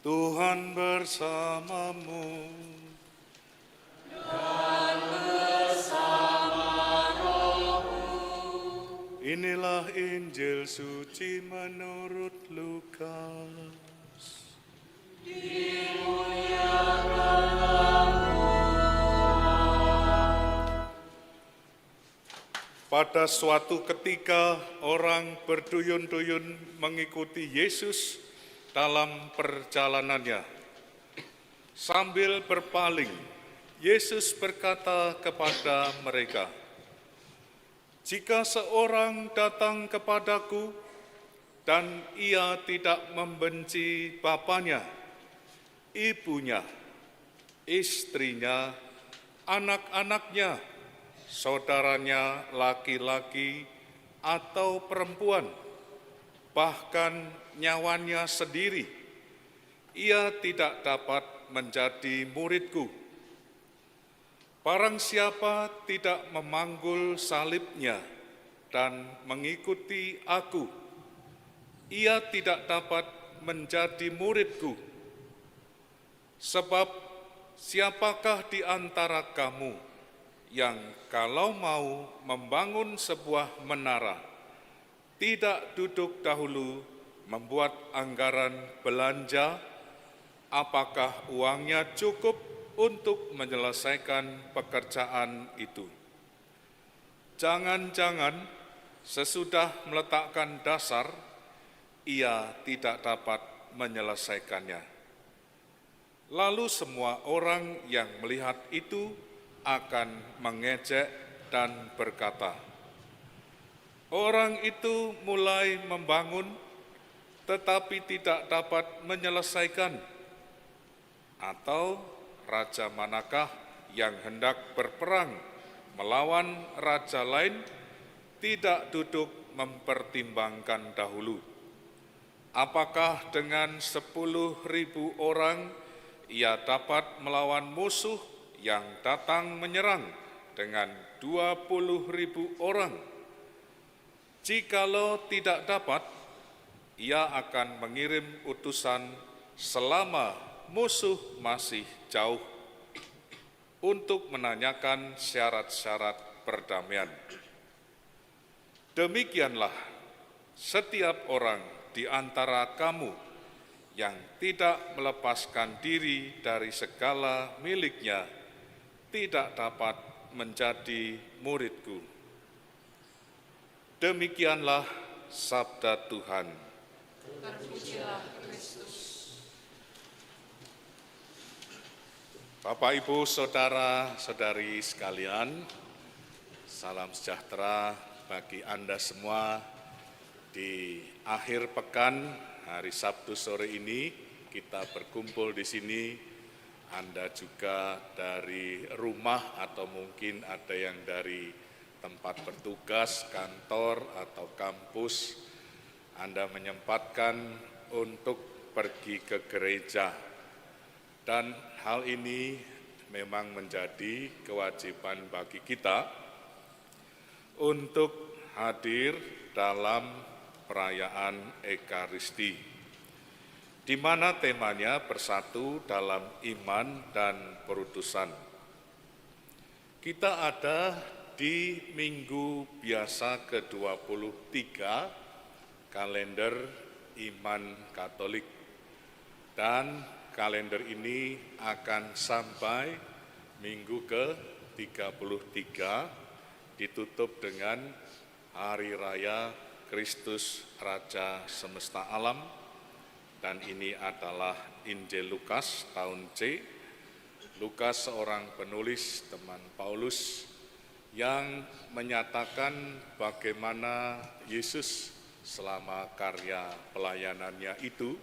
Tuhan bersamamu. Dan bersama rohmu. Inilah Injil suci menurut Lukas. Pada suatu ketika orang berduyun-duyun mengikuti Yesus dalam perjalanannya. Sambil berpaling, Yesus berkata kepada mereka, "Jika seorang datang kepadaku dan ia tidak membenci bapanya, ibunya, istrinya, anak-anaknya, saudaranya laki-laki atau perempuan, bahkan nyawanya sendiri, ia tidak dapat menjadi muridku. Barang siapa tidak memanggul salibnya dan mengikuti aku, ia tidak dapat menjadi muridku. Sebab siapakah di antara kamu yang kalau mau membangun sebuah menara, tidak duduk dahulu membuat anggaran belanja, apakah uangnya cukup untuk menyelesaikan pekerjaan itu? Jangan-jangan sesudah meletakkan dasar, ia tidak dapat menyelesaikannya." Lalu semua orang yang melihat itu akan mengejek dan berkata, "Orang itu mulai membangun, tetapi tidak dapat menyelesaikan. Atau raja manakah yang hendak berperang melawan raja lain, tidak duduk mempertimbangkan dahulu, apakah dengan 10.000 orang ia dapat melawan musuh yang datang menyerang dengan 20.000 orang? Jikalau tidak dapat, ia akan mengirim utusan selama musuh masih jauh untuk menanyakan syarat-syarat perdamaian. Demikianlah setiap orang di antara kamu yang tidak melepaskan diri dari segala miliknya tidak dapat menjadi muridku." Demikianlah sabda Tuhan. Terpujilah Kristus. Bapak, Ibu, Saudara-saudari sekalian, salam sejahtera bagi Anda semua. Di akhir pekan, hari Sabtu sore ini, kita berkumpul di sini. Anda juga dari rumah atau mungkin ada yang dari tempat bertugas, kantor atau kampus. Anda menyempatkan untuk pergi ke gereja. Dan hal ini memang menjadi kewajiban bagi kita untuk hadir dalam perayaan Ekaristi, di mana temanya bersatu dalam iman dan perutusan. Kita ada di minggu biasa ke-23 kalender iman Katolik, dan kalender ini akan sampai minggu ke-33 ditutup dengan Hari Raya Kristus Raja Semesta Alam, dan ini adalah Injil Lukas tahun C. Lukas seorang penulis teman Paulus yang menyatakan bagaimana Yesus selama karya pelayanannya itu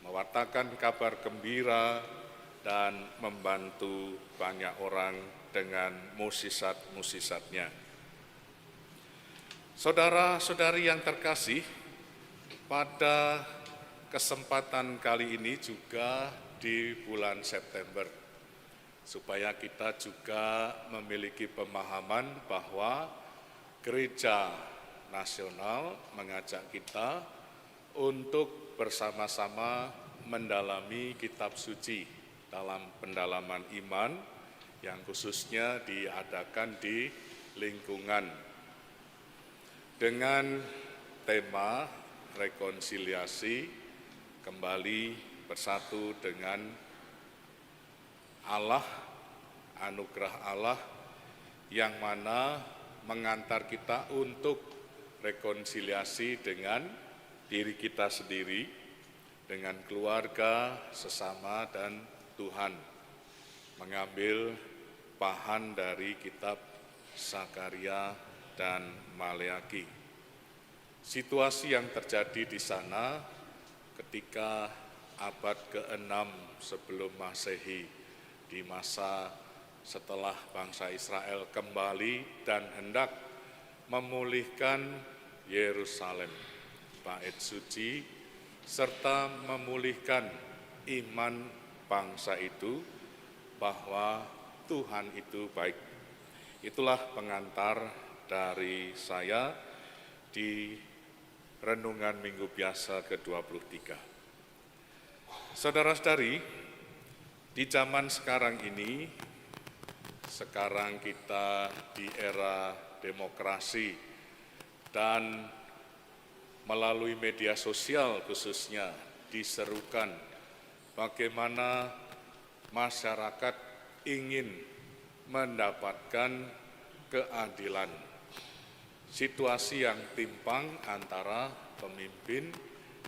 mewartakan kabar gembira dan membantu banyak orang dengan mukjizat-mukjizatnya. Saudara-saudari yang terkasih, pada kesempatan kali ini juga di bulan September, supaya kita juga memiliki pemahaman bahwa Gereja Nasional mengajak kita untuk bersama-sama mendalami kitab suci dalam pendalaman iman yang khususnya diadakan di lingkungan dengan tema rekonsiliasi, kembali bersatu dengan Allah, anugerah Allah yang mana mengantar kita untuk rekonsiliasi dengan diri kita sendiri, dengan keluarga, sesama, dan Tuhan. Mengambil bahan dari kitab Sakaria dan Maleaki. Situasi yang terjadi di sana ketika abad ke-6 sebelum Masehi, di masa setelah bangsa Israel kembali dan hendak memulihkan Yerusalem, bait suci, serta memulihkan iman bangsa itu bahwa Tuhan itu baik. Itulah pengantar dari saya di Renungan Minggu Biasa ke-23. Saudara-saudari, di zaman sekarang ini, sekarang kita di era demokrasi dan melalui media sosial khususnya diserukan bagaimana masyarakat ingin mendapatkan keadilan. Situasi yang timpang antara pemimpin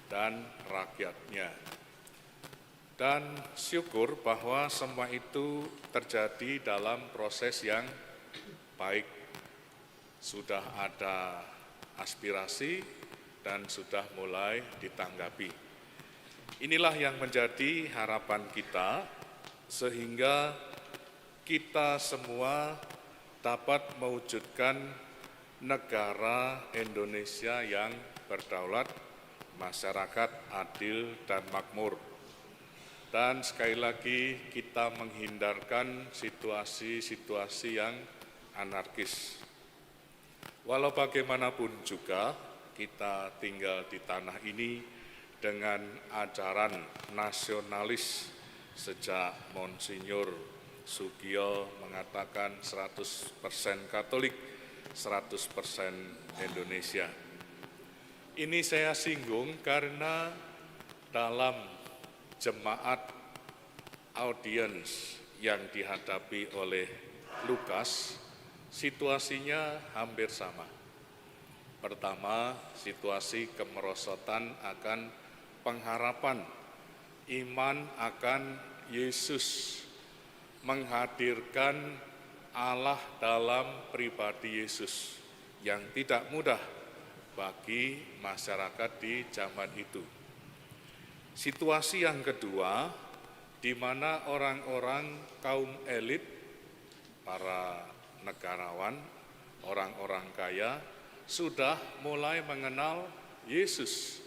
dan rakyatnya. Dan syukur bahwa semua itu terjadi dalam proses yang baik. Sudah ada aspirasi dan sudah mulai ditanggapi. Inilah yang menjadi harapan kita sehingga kita semua dapat mewujudkan negara Indonesia yang berdaulat, masyarakat adil dan makmur. Dan sekali lagi kita menghindarkan situasi-situasi yang anarkis. Walau bagaimanapun juga kita tinggal di tanah ini dengan ajaran nasionalis sejak Monsinyur Sugio mengatakan 100% Katolik, 100% Indonesia. Ini saya singgung karena dalam jemaat audiens yang dihadapi oleh Lukas, situasinya hampir sama. Pertama, situasi kemerosotan akan pengharapan, iman akan Yesus, menghadirkan Allah dalam pribadi Yesus yang tidak mudah bagi masyarakat di zaman itu. Situasi yang kedua, di mana orang-orang kaum elit, para negarawan, orang-orang kaya, sudah mulai mengenal Yesus.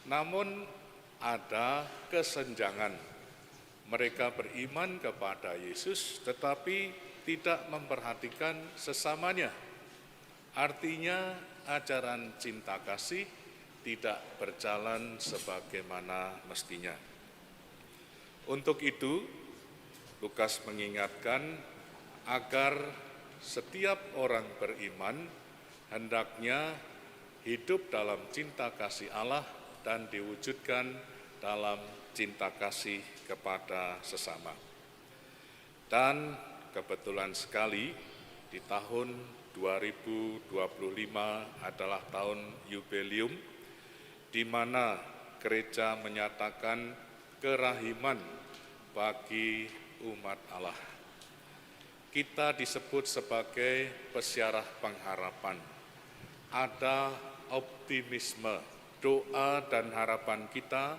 Namun ada kesenjangan. Mereka beriman kepada Yesus, tetapi tidak memperhatikan sesamanya. Artinya ajaran cinta kasih tidak berjalan sebagaimana mestinya. Untuk itu, Lukas mengingatkan agar setiap orang beriman hendaknya hidup dalam cinta kasih Allah dan diwujudkan dalam cinta kasih kepada sesama. Dan kebetulan sekali di tahun 2025 adalah tahun jubileum di mana gereja menyatakan kerahiman bagi umat Allah. Kita disebut sebagai peziarah pengharapan. Ada optimisme, doa dan harapan kita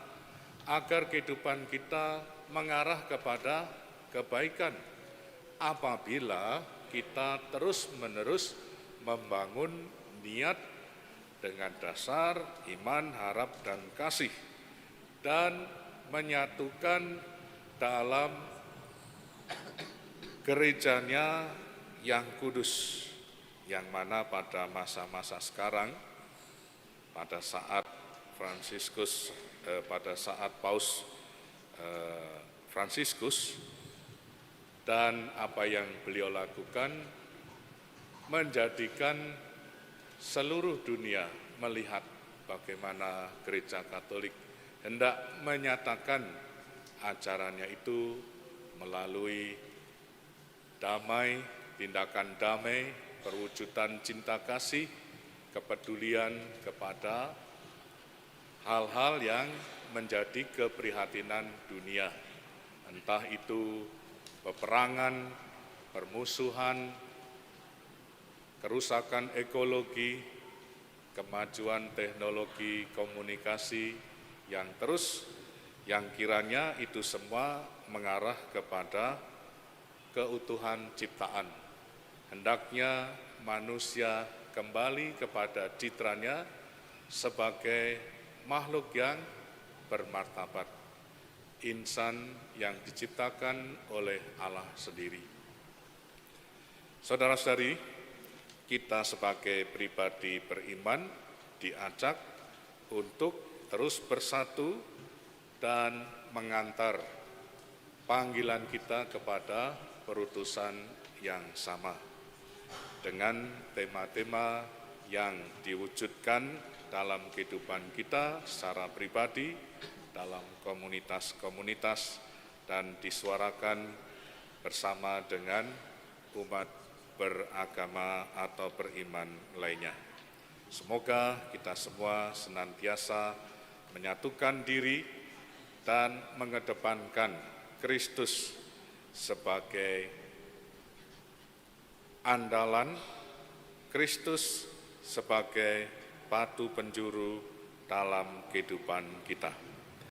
agar kehidupan kita mengarah kepada kebaikan apabila kita terus-menerus membangun niat dengan dasar iman, harap, dan kasih, dan menyatukan dalam gerejanya yang kudus, yang mana pada masa-masa sekarang, pada saat pada saat Paus Fransiskus, dan apa yang beliau lakukan menjadikan seluruh dunia melihat bagaimana Gereja Katolik hendak menyatakan ajarannya itu melalui damai, tindakan damai, perwujudan cinta kasih, kepedulian kepada hal-hal yang menjadi keprihatinan dunia. Entah itu peperangan, permusuhan, kerusakan ekologi, kemajuan teknologi komunikasi yang kiranya itu semua mengarah kepada keutuhan ciptaan. Hendaknya manusia kembali kepada citranya sebagai makhluk yang bermartabat, insan yang diciptakan oleh Allah sendiri. Saudara-saudari, kita sebagai pribadi beriman diajak untuk terus bersatu dan mengantar panggilan kita kepada perutusan yang sama dengan tema-tema yang diwujudkan dalam kehidupan kita secara pribadi, dalam komunitas-komunitas, dan disuarakan bersama dengan umat beragama atau beriman lainnya. Semoga kita semua senantiasa menyatukan diri dan mengedepankan Kristus sebagai andalan, Kristus sebagai batu penjuru dalam kehidupan kita.